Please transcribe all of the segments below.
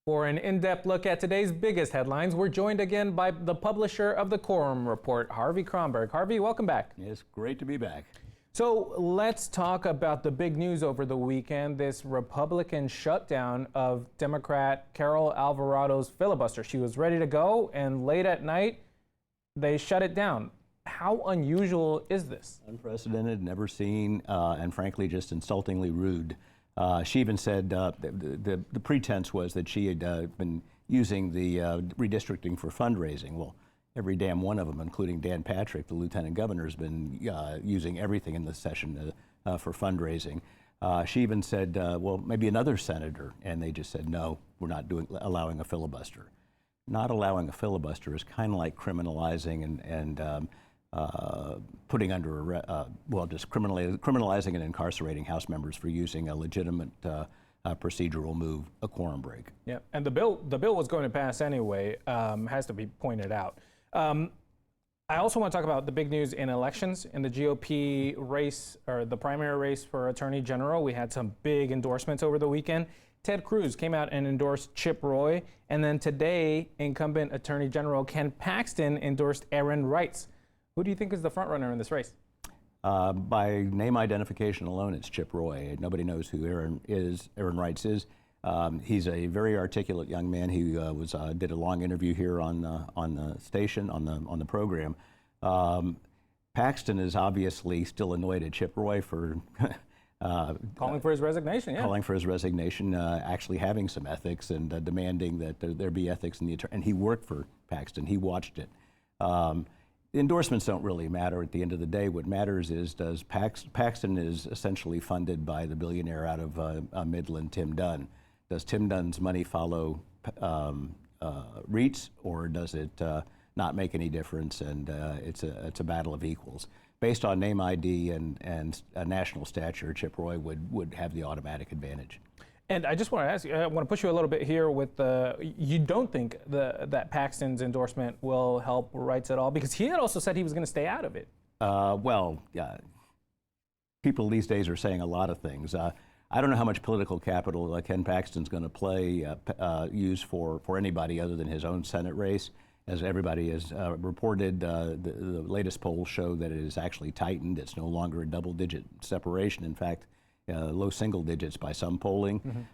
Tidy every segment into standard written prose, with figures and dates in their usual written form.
For an in-depth look at today's biggest headlines, we're joined again by the publisher of the Quorum Report, Harvey Kronberg. Harvey, welcome back. It's great to be back. So let's talk about the big news over the weekend, this Republican shutdown of Democrat Carol Alvarado's filibuster. She was ready to go, and late at night, they shut it down. How unusual is this? Unprecedented, never seen, and frankly, just insultingly rude. She even said the pretense was that she had been using the redistricting for fundraising. Well, every damn one of them, including Dan Patrick, the lieutenant governor, has been using everything in this session for fundraising. She even said, well, maybe another senator, and they just said, no, we're not allowing a filibuster. Not allowing a filibuster is kind of like criminalizing and putting under, just criminalizing and incarcerating House members for using a legitimate procedural move, a quorum break. Yeah, and the bill was going to pass anyway, has to be pointed out. I also want to talk about the big news in elections. In the GOP race, or the primary race for Attorney General, we had some big endorsements over the weekend. Ted Cruz came out and endorsed Chip Roy, and then today, incumbent Attorney General Ken Paxton endorsed Aaron Reitz. Who do you think is the front runner in this race? By name identification alone, it's Chip Roy. Nobody knows who Aaron Reitz is. He's a very articulate young man. He did a long interview here on the station, on the program. Paxton is obviously still annoyed at Chip Roy for calling for his resignation. Yeah, calling for his resignation, actually having some ethics and demanding that there be ethics in the attorney. And he worked for Paxton. He watched it. The endorsements don't really matter at the end of the day. What matters is Paxton is essentially funded by the billionaire out of Midland, Tim Dunn. Does Tim Dunn's money follow Reitz, or does it not make any difference? And it's a battle of equals. Based on name ID and national stature, Chip Roy would have the automatic advantage. And I just want to ask you, I want to push you a little bit here with you don't think that Paxton's endorsement will help Reitz at all? Because he had also said he was going to stay out of it. People these days are saying a lot of things. I don't know how much political capital Ken Paxton's going to use for anybody other than his own Senate race. As everybody has reported, the latest polls show that it is actually tightened. It's no longer a double-digit separation. In fact, low single digits by some polling.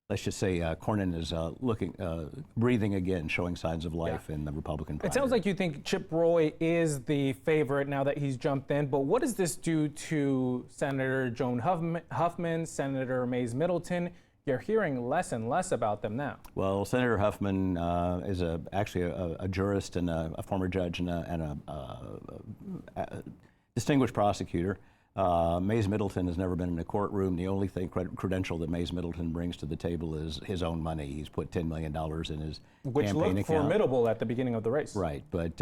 Let's just say Cornyn is breathing again, showing signs of life in the Republican primary. It sounds like you think Chip Roy is the favorite now that he's jumped in, but what does this do to Senator Joan Huffman, Senator Mays Middleton? You're hearing less and less about them now. Well, Senator Huffman is actually a jurist and a former judge and a distinguished prosecutor. Mays Middleton has never been in a courtroom. The only credential that Mays Middleton brings to the table is his own money. He's put $10 million in his Which campaign account. Looked formidable at the beginning of the race. Right, but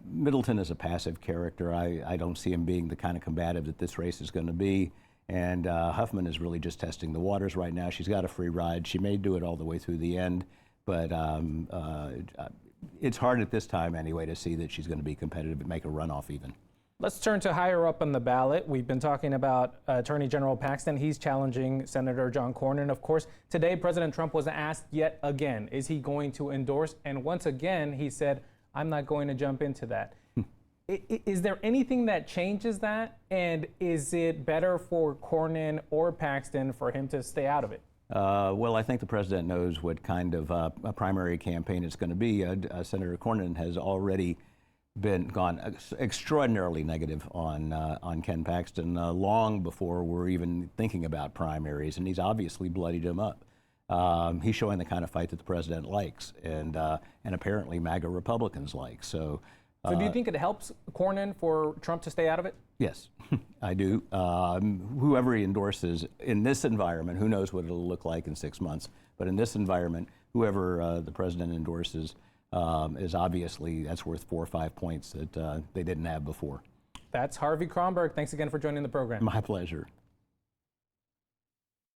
Middleton is a passive character. I don't see him being the kind of combative that this race is going to be. And Huffman is really just testing the waters right now. She's got a free ride. She may do it all the way through the end, but it's hard at this time anyway to see that she's going to be competitive and make a runoff even. Let's turn to higher up on the ballot. We've been talking about Attorney General Paxton. He's challenging Senator John Cornyn. Of course, today President Trump was asked yet again, is he going to endorse? And once again, he said, I'm not going to jump into that. Is there anything that changes that? And is it better for Cornyn or Paxton for him to stay out of it? Well, I think the president knows what kind of a primary campaign it's going to be. Senator Cornyn has already gone extraordinarily negative on Ken Paxton long before we're even thinking about primaries, and he's obviously bloodied him up. He's showing the kind of fight that the president likes, and apparently MAGA Republicans like. So do you think it helps Cornyn for Trump to stay out of it? Yes, I do. Whoever he endorses in this environment, who knows what it'll look like in 6 months, but in this environment, whoever the president endorses is obviously, that's worth 4 or 5 points that they didn't have before. That's Harvey Kronberg. Thanks again for joining the program. My pleasure.